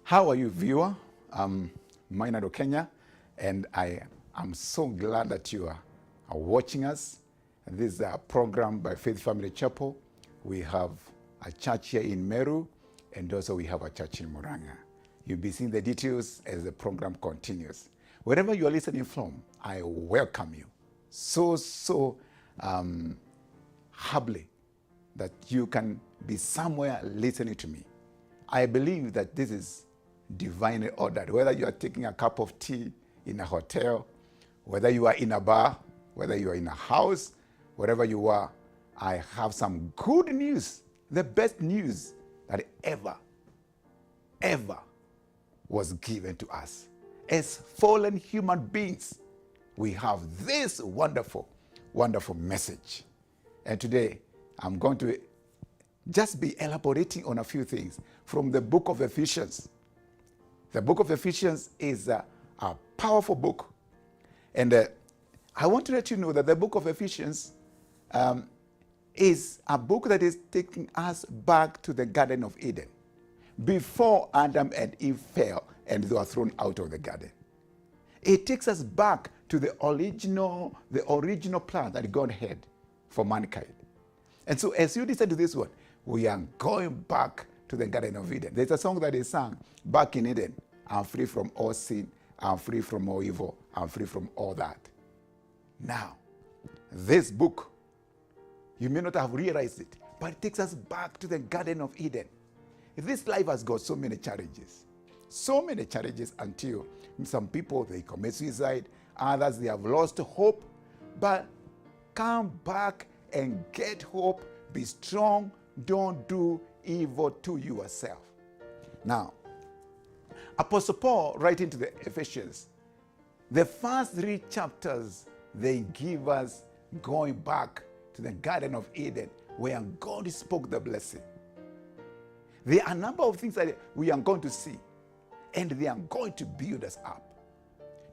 How are you, viewer? I'm Mainado Kenya, and I am so glad that you are watching us. This is a program by Faith Family Chapel. We have a church here in Meru, and also we have a church in Muranga. You'll be seeing the details as the program continues. Wherever you are listening from, I welcome you so humbly that you can be somewhere listening to me. I believe that this is divinely ordered. Whether you are taking a cup of tea in a hotel, whether you are in a bar, whether you are in a house, wherever you are, I have some good news, the best news that ever was given to us. As fallen human beings, we have this wonderful message. And today, I'm going to just be elaborating on a few things from the book of Ephesians. The book of Ephesians is a powerful book. And I want to let you know that the book of Ephesians is a book that is taking us back to the Garden of Eden, before Adam and Eve fell and they were thrown out of the garden. It takes us back to the original plan that God had for mankind. And so as you listen to this one, we are going back to the Garden of Eden. There's a song that is sung, back in Eden. I'm free from all sin. I'm free from all evil. I'm free from all that. Now, this book, you may not have realized it, but it takes us back to the Garden of Eden. This life has got so many challenges until some people, they commit suicide. Others, they have lost hope. But come back and get hope. Be strong. Don't do evil to yourself. Now, Apostle Paul, writing to the Ephesians, the first 3 chapters, they give us going back to the Garden of Eden where God spoke the blessing. There are a number of things that we are going to see, and they are going to build us up.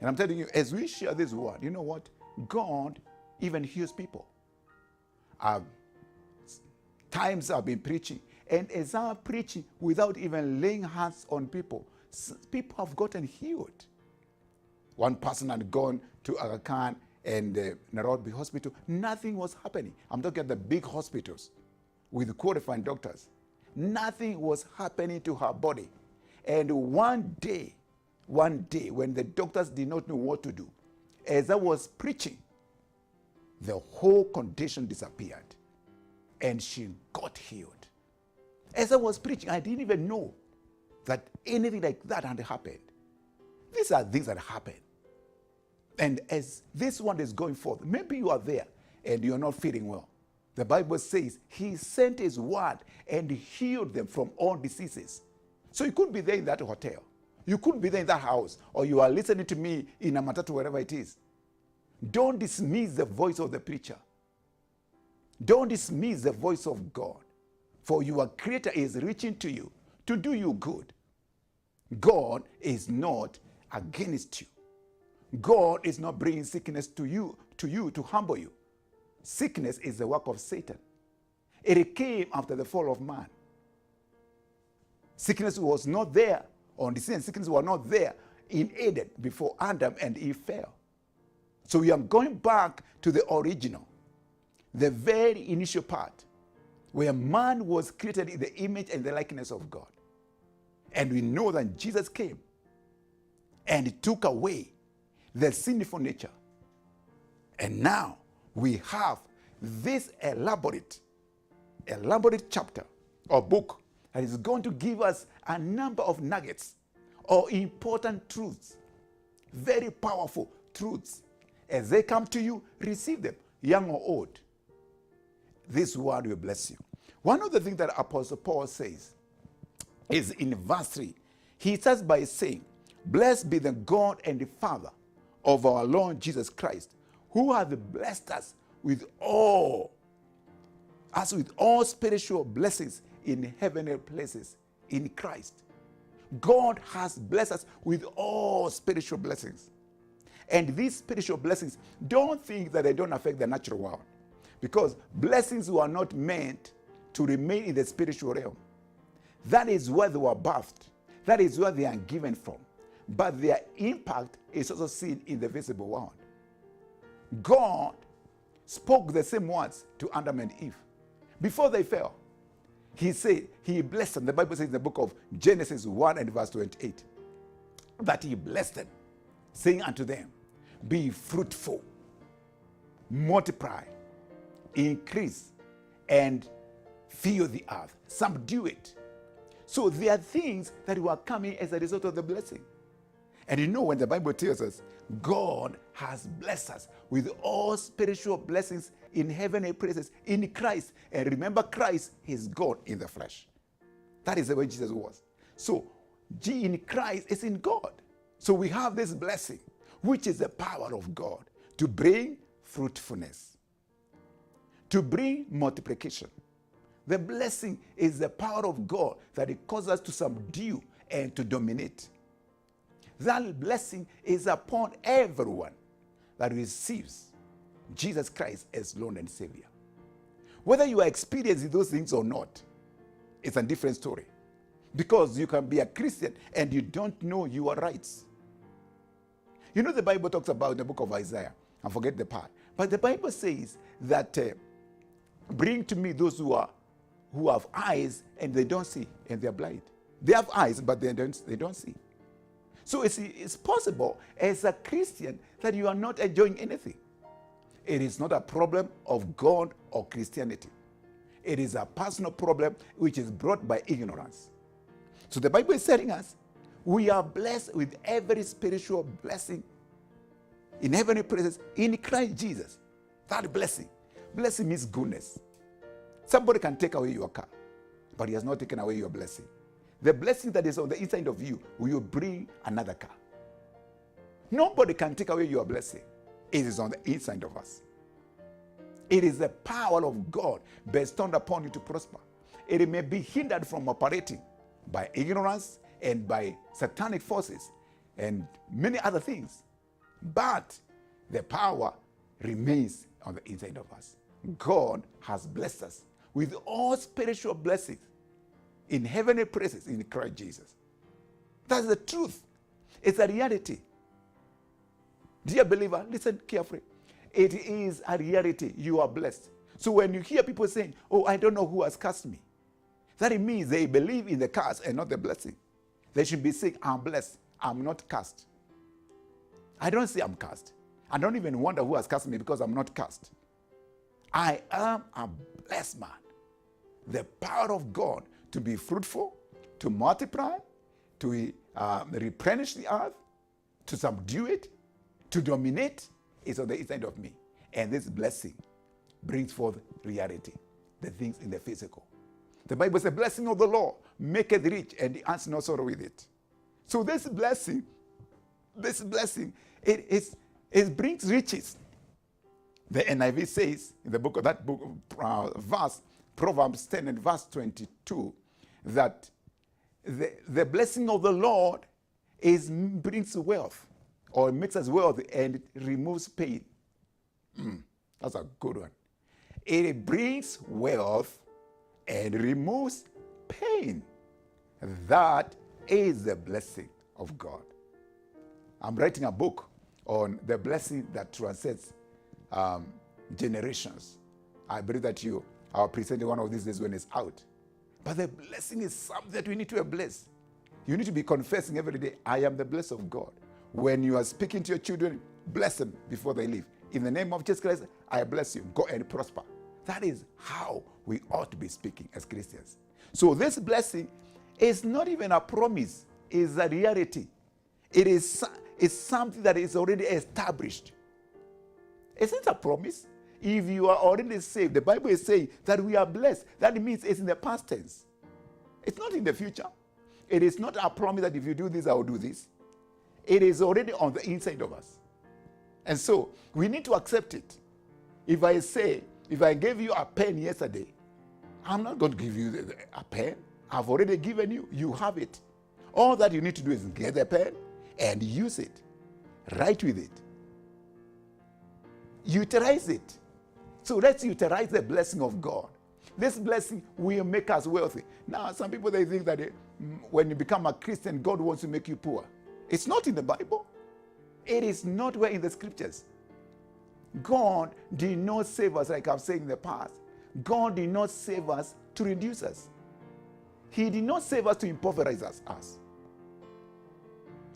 And I'm telling you, as we share this word, you know what? God even heals people. Times I've been preaching, and as I'm preaching without even laying hands on people, people have gotten healed. One person had gone to Aga Khan and Nairobi Hospital. Nothing was happening. I'm talking about the big hospitals with qualified doctors. Nothing was happening to her body. And one day, when the doctors did not know what to do, as I was preaching, the whole condition disappeared. And she got healed. As I was preaching, I didn't even know that anything like that had happened. These are things that happen. And as this one is going forth, maybe you are there and you're not feeling well. The Bible says he sent his word and healed them from all diseases. So you could be there in that hotel. You could be there in that house, or you are listening to me in a matatu, wherever it is. Don't dismiss the voice of the preacher. Don't dismiss the voice of God, for your Creator is reaching to you to do you good. God is not against you. God is not bringing sickness to you to humble you. Sickness is the work of Satan. It came after the fall of man. Sickness was not there on the scene. Sickness was not there in Eden before Adam and Eve fell. So we are going back to the original. The very initial part, where man was created in the image and the likeness of God. And we know that Jesus came and took away the sinful nature. And now we have this elaborate chapter or book that is going to give us a number of nuggets or important truths, very powerful truths. As they come to you, receive them, young or old. This word will bless you. One of the things that Apostle Paul says is in verse 3. He starts by saying, "Blessed be the God and the Father of our Lord Jesus Christ, who hath blessed us with all spiritual blessings in heavenly places in Christ." God has blessed us with all spiritual blessings. And these spiritual blessings, don't think that they don't affect the natural world. Because blessings were not meant to remain in the spiritual realm. That is where they were birthed. That is where they are given from. But their impact is also seen in the visible world. God spoke the same words to Adam and Eve before they fell. He said, he blessed them. The Bible says in the book of Genesis 1 and verse 28, that he blessed them, saying unto them, be fruitful, multiply, increase, and fill the earth, subdue it. So there are things that were coming as a result of the blessing. And you know, when the Bible tells us God has blessed us with all spiritual blessings in heavenly places in Christ. And remember, Christ is God in the flesh. That is the way Jesus was. So G in Christ is in God. So we have this blessing, which is the power of God to bring fruitfulness, to bring multiplication. The blessing is the power of God that it causes us to subdue and to dominate. That blessing is upon everyone that receives Jesus Christ as Lord and Savior. Whether you are experiencing those things or not, it's a different story. Because you can be a Christian and you don't know your rights. You know, the Bible talks about in the book of Isaiah, I forget the part, but the Bible says that bring to me those who have eyes and they don't see, and they're blind. They have eyes, but they don't see. So it's possible as a Christian that you are not enjoying anything. It is not a problem of God or Christianity. It is a personal problem which is brought by ignorance. So the Bible is telling us we are blessed with every spiritual blessing in heavenly places in Christ Jesus. That blessing. Blessing means goodness. Somebody can take away your car, but he has not taken away your blessing. The blessing that is on the inside of you will bring another car. Nobody can take away your blessing. It is on the inside of us. It is the power of God bestowed upon you to prosper. It may be hindered from operating by ignorance and by satanic forces and many other things. But the power remains on the inside of us. God has blessed us with all spiritual blessings in heavenly places in Christ Jesus. That's the truth. It's a reality. Dear believer, listen carefully. It is a reality. You are blessed. So when you hear people saying, oh, I don't know who has cursed me, that means they believe in the curse and not the blessing. They should be saying, I'm blessed. I'm not cursed. I don't say I'm cursed. I don't even wonder who has cursed me because I'm not cursed. I am a blessed man. The power of God to be fruitful, to multiply, to replenish the earth, to subdue it, to dominate is on the inside of me. And this blessing brings forth reality, the things in the physical. The Bible says, blessing of the Lord maketh rich, and the adds no sorrow with it. So this blessing, it brings riches. The NIV says in the book of that book, verse, Proverbs 10 and verse 22, that the blessing of the Lord brings wealth, or makes us wealthy, and it removes pain. That's a good one. It brings wealth and removes pain. That is the blessing of God. I'm writing a book on the blessing that transcends generations. I believe that I'll present one of these days when it's out. But the blessing is something that we need to be blessed. You need to be confessing every day, I am the blessed of God. When you are speaking to your children, bless them before they leave. In the name of Jesus Christ, I bless you. Go and prosper. That is how we ought to be speaking as Christians. So this blessing is not even a promise, it's a reality. It's something that is already established. It's not a promise. If you are already saved, the Bible is saying that we are blessed. That means it's in the past tense. It's not in the future. It is not a promise that if you do this, I will do this. It is already on the inside of us. And so we need to accept it. If I gave you a pen yesterday, I'm not going to give you a pen. I've already given you. You have it. All that you need to do is get the pen and use it. Write with it. Utilize it. So let's utilize the blessing of God. This blessing will make us wealthy. Now, some people, they think that when you become a Christian, God wants to make you poor. It's not in the Bible. It is nowhere in the scriptures. God did not save us, like I've said in the past. God did not save us to reduce us. He did not save us to impoverish us.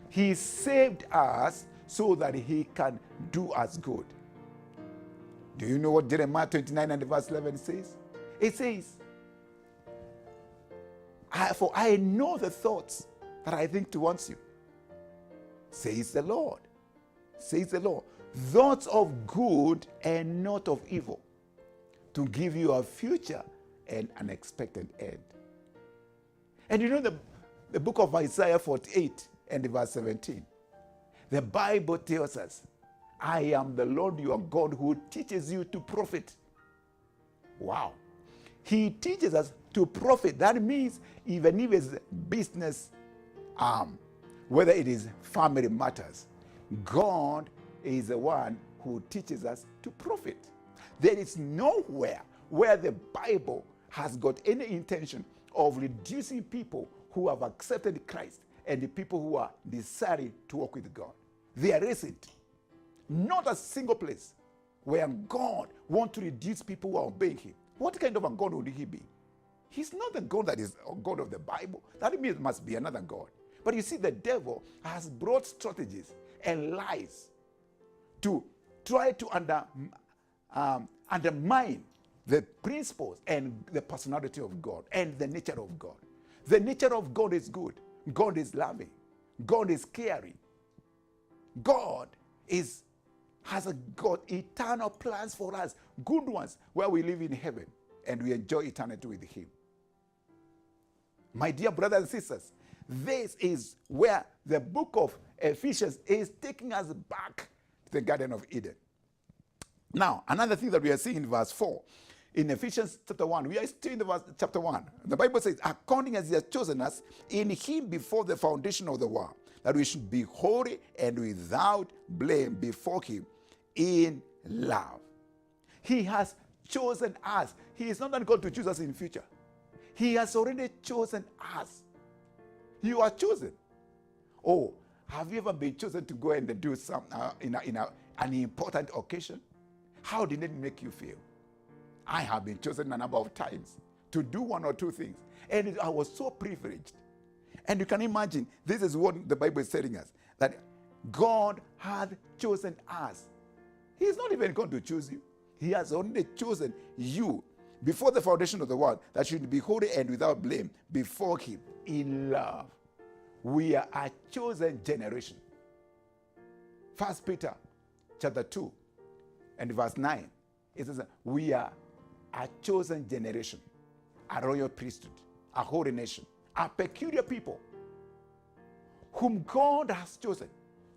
He saved us so that he can do us good. Do you know what Jeremiah 29 and verse 11 says? It says, for I know the thoughts that I think towards you, says the Lord. Says the Lord. Thoughts of good and not of evil, to give you a future and an expected end. And you know the book of Isaiah 48 and verse 17. The Bible tells us, I am the Lord your God who teaches you to profit. Wow. He teaches us to profit. That means even if it's business, whether it is family matters, God is the one who teaches us to profit. There is nowhere where the Bible has got any intention of reducing people who have accepted Christ and the people who are desiring to walk with God. There isn't. Not a single place where God wants to reduce people who are obeying him. What kind of a God would he be? He's not the God that is a God of the Bible. That means it must be another God. But you see, the devil has brought strategies and lies to try to undermine the principles and the personality of God and the nature of God. The nature of God is good. God is loving. God is caring. God has got eternal plans for us, good ones, where we live in heaven and we enjoy eternity with him. My dear brothers and sisters, this is where the book of Ephesians is taking us back to the Garden of Eden. Now, another thing that we are seeing in verse 4, in Ephesians chapter 1, we are still in the verse, chapter 1. The Bible says, according as he has chosen us in him before the foundation of the world, that we should be holy and without blame before him in love. He has chosen us. He is not going to choose us in future. He has already chosen us. You are chosen. Oh, have you ever been chosen to go and do some in an important occasion? How did it make you feel? I have been chosen a number of times to do one or two things, and I was so privileged. And you can imagine, this is what the Bible is telling us, that God had chosen us. He is not even going to choose you. He has only chosen you before the foundation of the world, that you should be holy and without blame before him in love. We are a chosen generation. 1 Peter chapter 2 and verse 9, it says, we are a chosen generation, a royal priesthood, a holy nation, a peculiar people, whom God has chosen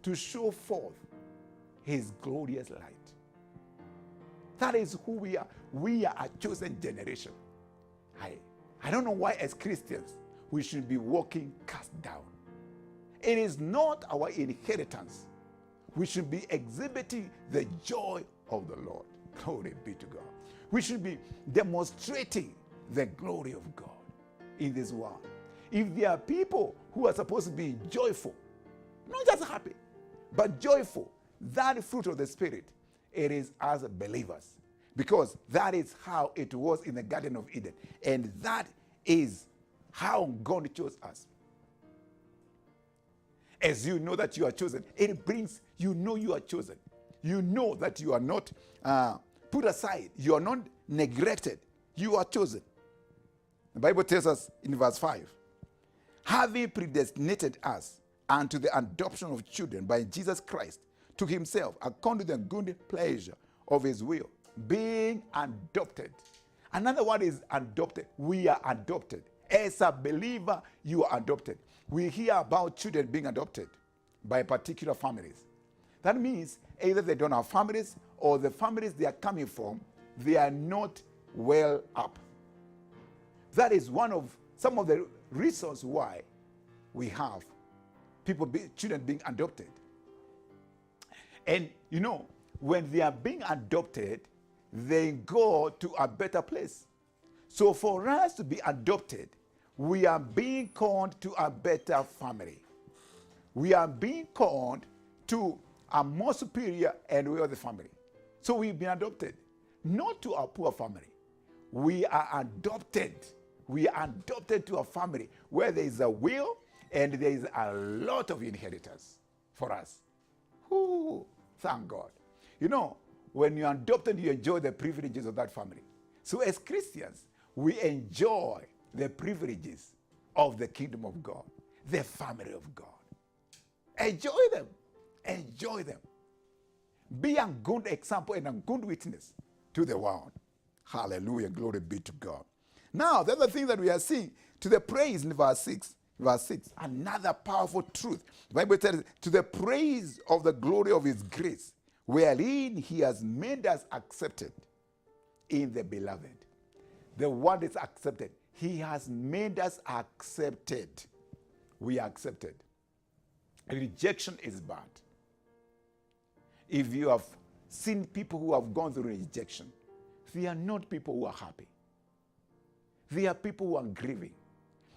to show forth his glorious light. That is who we are. We are a chosen generation. I don't know why as Christians we should be walking cast down. It is not our inheritance. We should be exhibiting the joy of the Lord. Glory be to God. We should be demonstrating the glory of God in this world. If there are people who are supposed to be joyful, not just happy, but joyful, that fruit of the Spirit, it is as believers. Because that is how it was in the Garden of Eden. And that is how God chose us. As you know that you are chosen, it brings, you know you are chosen. You know that you are not put aside. You are not neglected. You are chosen. The Bible tells us in verse 5, having predestinated us unto the adoption of children by Jesus Christ to himself, according to the good pleasure of his will, being adopted. Another word is adopted. We are adopted. As a believer, you are adopted. We hear about children being adopted by particular families. That means either they don't have families, or the families they are coming from, they are not well up. That is some of the reasons why we have children being adopted. And you know, when they are being adopted, they go to a better place. So for us to be adopted, we are being called to a better family. We are being called to a more superior and wealthy family. So we've been adopted, not to a poor family. We are adopted. We are adopted to a family where there is a will and there is a lot of inheritors for us. Ooh, thank God. You know, when you're adopted, you enjoy the privileges of that family. So as Christians, we enjoy the privileges of the kingdom of God, the family of God. Enjoy them. Enjoy them. Be a good example and a good witness to the world. Hallelujah. Glory be to God. Now, the other thing that we are seeing, to the praise in verse 6, another powerful truth. The Bible says, to the praise of the glory of his grace, wherein he has made us accepted in the beloved. The word is accepted. He has made us accepted. We are accepted. Rejection is bad. If you have seen people who have gone through rejection, they are not people who are happy. They are people who are grieving.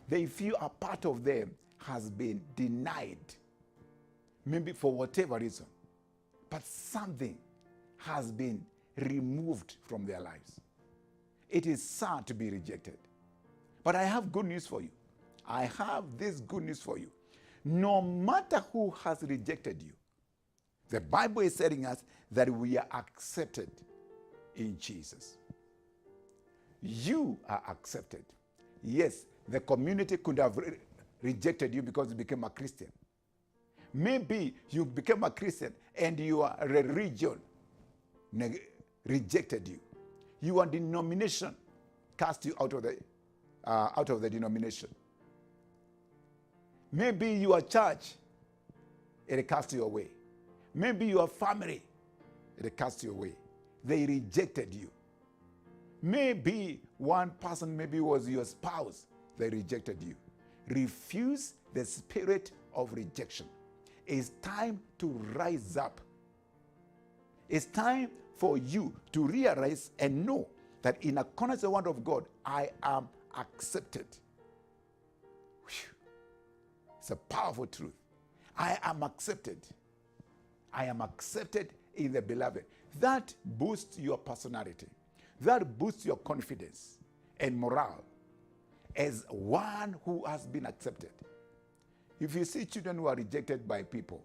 They feel a part of them has been denied, maybe for whatever reason, but something has been removed from their lives. It is sad to be rejected. But I have good news for you. I have this good news for you. No matter who has rejected you, the Bible is telling us that we are accepted in Jesus. You are accepted. Yes, the community could have rejected you because you became a Christian. Maybe you became a Christian and your religion rejected you. Your denomination cast you out of the denomination. Maybe your church, it cast you away. Maybe your family, it cast you away. They rejected you. Maybe one person, maybe was your spouse, they rejected you. Refuse the spirit of rejection. It's time to rise up. It's time for you to realize and know that in accordance with the word of God, I am accepted. Whew. It's a powerful truth. I am accepted. I am accepted in the beloved. That boosts your personality. That boosts your confidence and morale as one who has been accepted. If you see children who are rejected by people,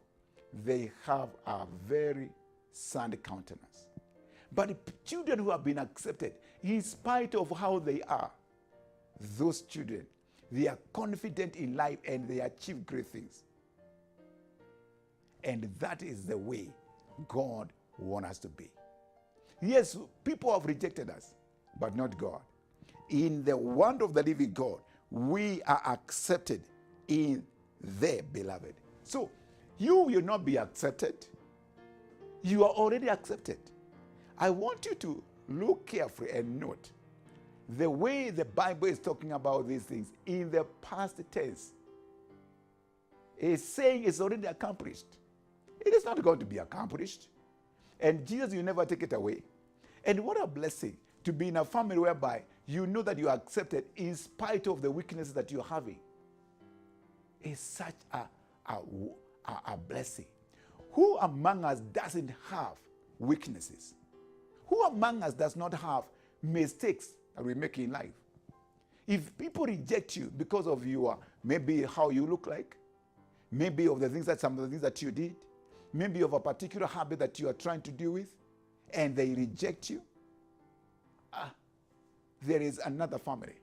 they have a very sad countenance. But children who have been accepted, in spite of how they are, those children, they are confident in life and they achieve great things. And that is the way God wants us to be. Yes, people have rejected us, but not God. In the word of the living God, we are accepted in the beloved. So, you will not be accepted. You are already accepted. I want you to look carefully and note the way the Bible is talking about these things in the past tense. It's saying it's already accomplished. It is not going to be accomplished. And Jesus will never take it away. And what a blessing to be in a family whereby you know that you are accepted in spite of the weaknesses that you're having. It's such a blessing. Who among us doesn't have weaknesses? Who among us does not have mistakes that we make in life? If people reject you because of your, maybe how you look like, maybe of the things that some of the things that you did, maybe of a particular habit that you are trying to deal with, and they reject you, there is another family.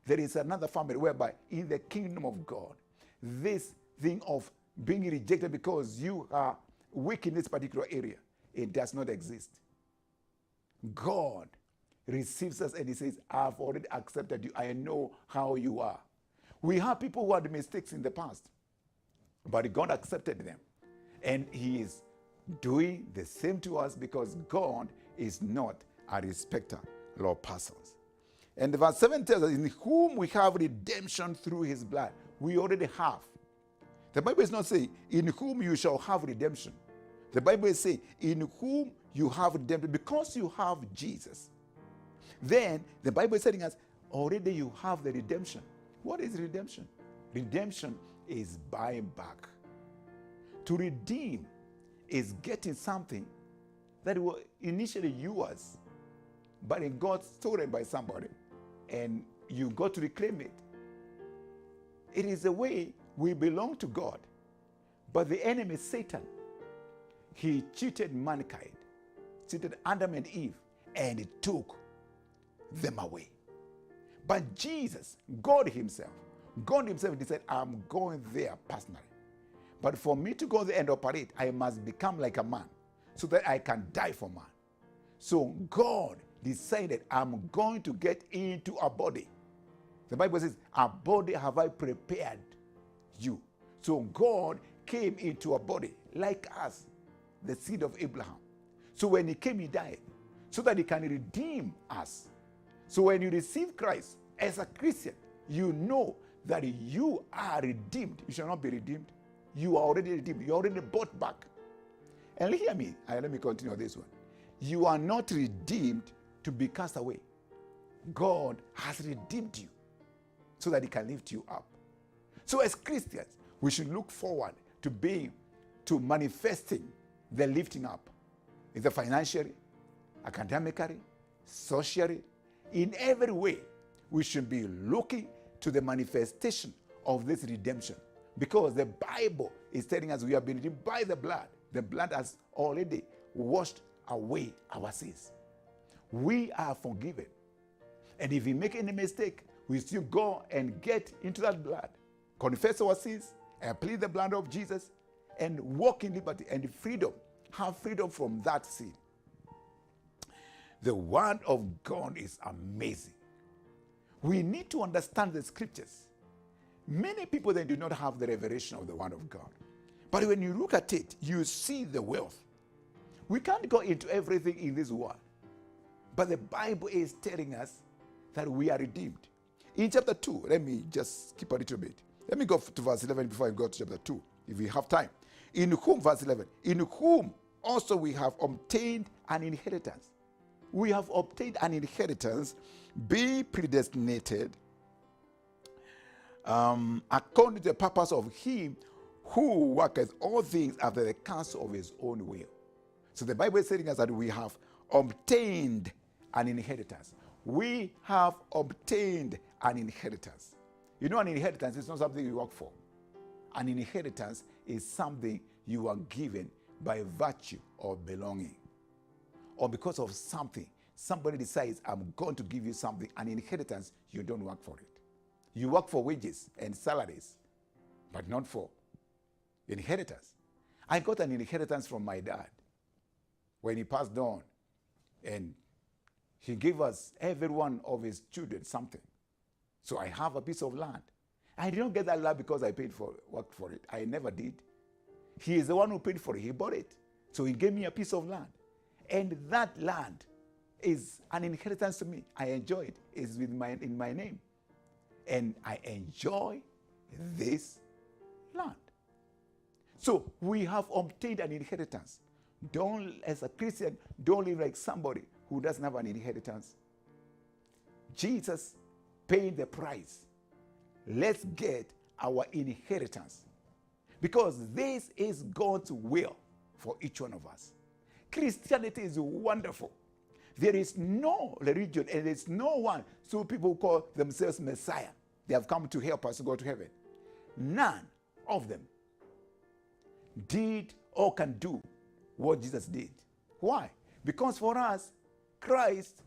There is another family whereby in the kingdom of God, this thing of being rejected because you are weak in this particular area, it does not exist. God receives us and he says, I've already accepted you. I know how you are. We have people who had mistakes in the past, but God accepted them. And he is doing the same to us because God is not a respecter of persons. And verse 7 tells us, in whom we have redemption through his blood. We already have. The Bible is not saying, in whom you shall have redemption. The Bible is saying, in whom you have redemption, because you have Jesus. Then the Bible is telling us, already you have the redemption. What is redemption? Redemption is buying back. To redeem is getting something that was initially yours, but it got stolen by somebody, and you got to reclaim it. It is a way we belong to God, but the enemy, Satan, he cheated mankind, cheated Adam and Eve, and he took them away. But Jesus, God himself decided, I'm going there personally. But for me to go there and operate, I must become like a man so that I can die for man. So God decided, I'm going to get into a body. The Bible says, a body have I prepared you. So God came into a body like us, the seed of Abraham. So when he came, he died so that he can redeem us. So when you receive Christ as a Christian, you know that you are redeemed. You shall not be redeemed. You are already redeemed. You are already bought back. And hear me. Let me continue this one. You are not redeemed to be cast away. God has redeemed you so that he can lift you up. So as Christians, we should look forward to manifesting the lifting up. Either financially, academically, socially, in every way, we should be looking to the manifestation of this redemption. Because the Bible is telling us we have been redeemed by the blood. The blood has already washed away our sins. We are forgiven. And if we make any mistake, we still go and get into that blood, confess our sins, and plead the blood of Jesus, and walk in liberty and freedom. Have freedom from that sin. The word of God is amazing. We need to understand the scriptures. Many people, they do not have the revelation of the word of God. But when you look at it, you see the wealth. We can't go into everything in this world. But the Bible is telling us that we are redeemed. In chapter 2, let me just skip a little bit. Let me go to verse 11 before I go to chapter 2, if we have time. In whom, verse 11, in whom also we have obtained an inheritance. We have obtained an inheritance, being predestinated according to the purpose of him who worketh all things after the counsel of his own will. So the Bible is telling us that we have obtained an inheritance. We have obtained an inheritance. You know, an inheritance is not something you work for. An inheritance is something you are given by virtue of belonging. Or because of something. Somebody decides, I'm going to give you something. An inheritance, you don't work for it. You work for wages and salaries, but not for inheritance. I got an inheritance from my dad when he passed on, and he gave us, every one of his children, something. So I have a piece of land. I did not get that land because I worked for it. I never did. He is the one who paid for it. He bought it. So he gave me a piece of land. And that land is an inheritance to me. I enjoy it. It's in my name. And I enjoy this land. So we have obtained an inheritance. As a Christian, don't live like somebody who doesn't have an inheritance. Jesus paid the price. Let's get our inheritance. Because this is God's will for each one of us. Christianity is wonderful. There is no religion and there is no one, so people call themselves Messiah. They have come to help us to go to heaven. None of them did or can do what Jesus did. Why? Because for us, Christ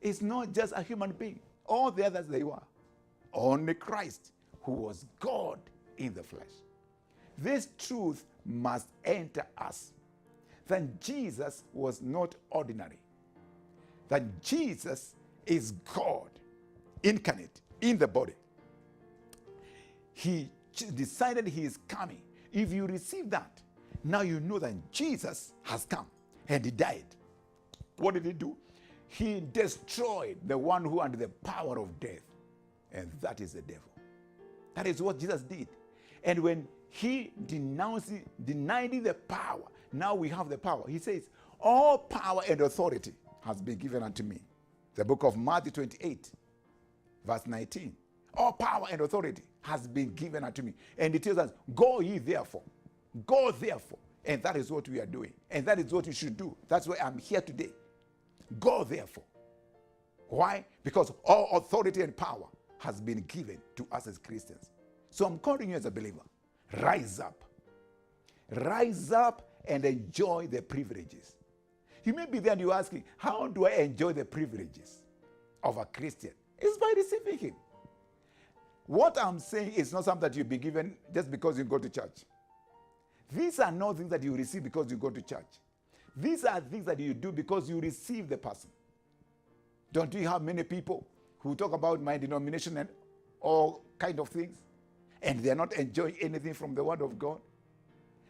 is not just a human being. All the others, they were. Only Christ, who was God in the flesh. This truth must enter us. That Jesus was not ordinary. That Jesus is God, incarnate, in the body. He decided he is coming. If you receive that, now you know that Jesus has come and he died. What did he do? He destroyed the one who had the power of death. And that is the devil. That is what Jesus did. And when he denied the power, now we have the power. He says, all power and authority has been given unto me. The book of Matthew 28, verse 19. All power and authority has been given unto me. And it tells us, go ye therefore. Go therefore. And that is what we are doing. And that is what you should do. That's why I'm here today. Go therefore. Why? Because all authority and power has been given to us as Christians. So I'm calling you as a believer. Rise up. Rise up and enjoy the privileges. You may be there and you're asking, how do I enjoy the privileges of a Christian? It's by receiving him. What I'm saying is not something that you'll be given just because you go to church. These are not things that you receive because you go to church. These are things that you do because you receive the person. Don't you have many people who talk about my denomination and all kind of things, and they're not enjoying anything from the word of God?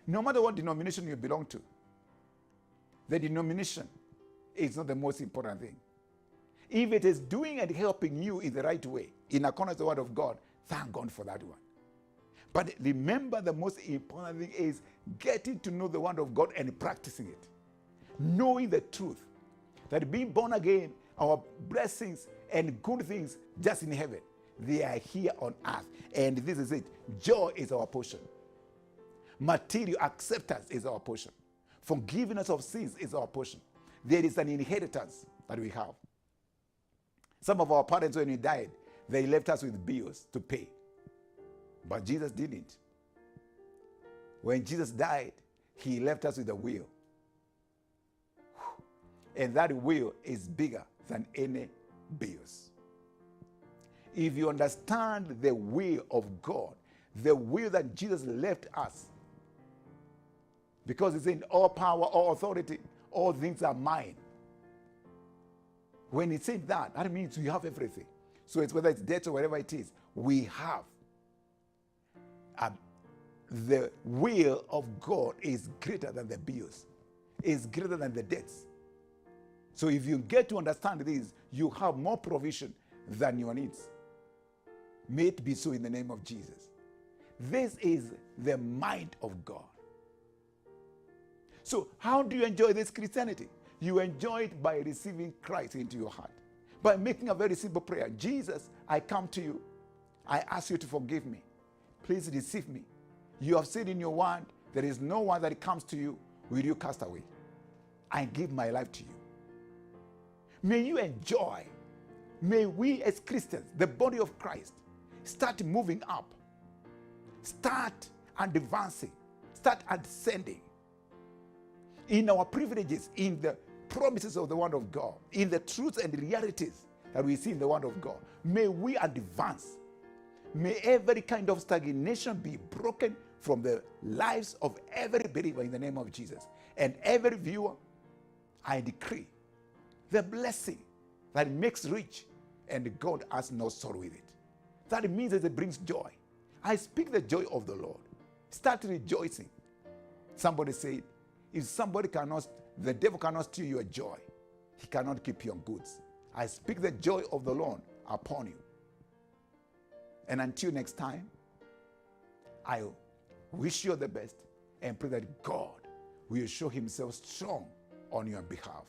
No matter what denomination you belong to, the denomination is not the most important thing. If it is doing and helping you in the right way, in accordance with the word of God, thank God for that one. But remember, the most important thing is getting to know the word of God and practicing it. Knowing the truth, that being born again, our blessings and good things just in heaven, they are here on earth. And this is it. Joy is our portion. Material acceptance is our portion. Forgiveness of sins is our portion. There is an inheritance that we have. Some of our parents, when we died, they left us with bills to pay. But Jesus didn't. When Jesus died, he left us with a will. And that will is bigger than any bills. If you understand the will of God, the will that Jesus left us, because it's in all power, all authority, all things are mine. When he said that, that means we have everything. So it's whether it's debt or whatever it is, we have. The will of God is greater than the bills, is greater than the debts. So if you get to understand this, you have more provision than your needs. May it be so in the name of Jesus. This is the mind of God. So how do you enjoy this Christianity? You enjoy it by receiving Christ into your heart. By making a very simple prayer. Jesus, I come to you. I ask you to forgive me. Please receive me. You have said in your word, there is no one that comes to you will you cast away. I give my life to you. May you enjoy. May we as Christians, the body of Christ, start moving up. Start advancing. Start ascending. In our privileges, in the promises of the word of God, in the truths and realities that we see in the word of God. May we advance. May every kind of stagnation be broken from the lives of every believer in the name of Jesus. And every viewer, I decree the blessing that makes rich and God has no sorrow with it. That means that it brings joy. I speak the joy of the Lord. Start rejoicing. Somebody said, if somebody cannot, the devil cannot steal your joy, he cannot keep your goods. I speak the joy of the Lord upon you. And until next time, I wish you the best and pray that God will show himself strong on your behalf.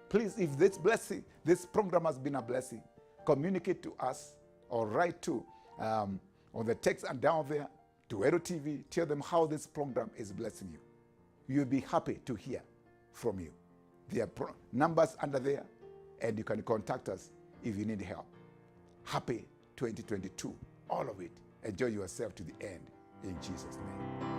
Please, if this program has been a blessing, communicate to us or write to on the text and down there to Meru TV. Tell them how this program is blessing you. You'll be happy to hear from you. There are numbers under there, and you can contact us if you need help. Happy 2022, all of it. Enjoy yourself to the end, in Jesus' name.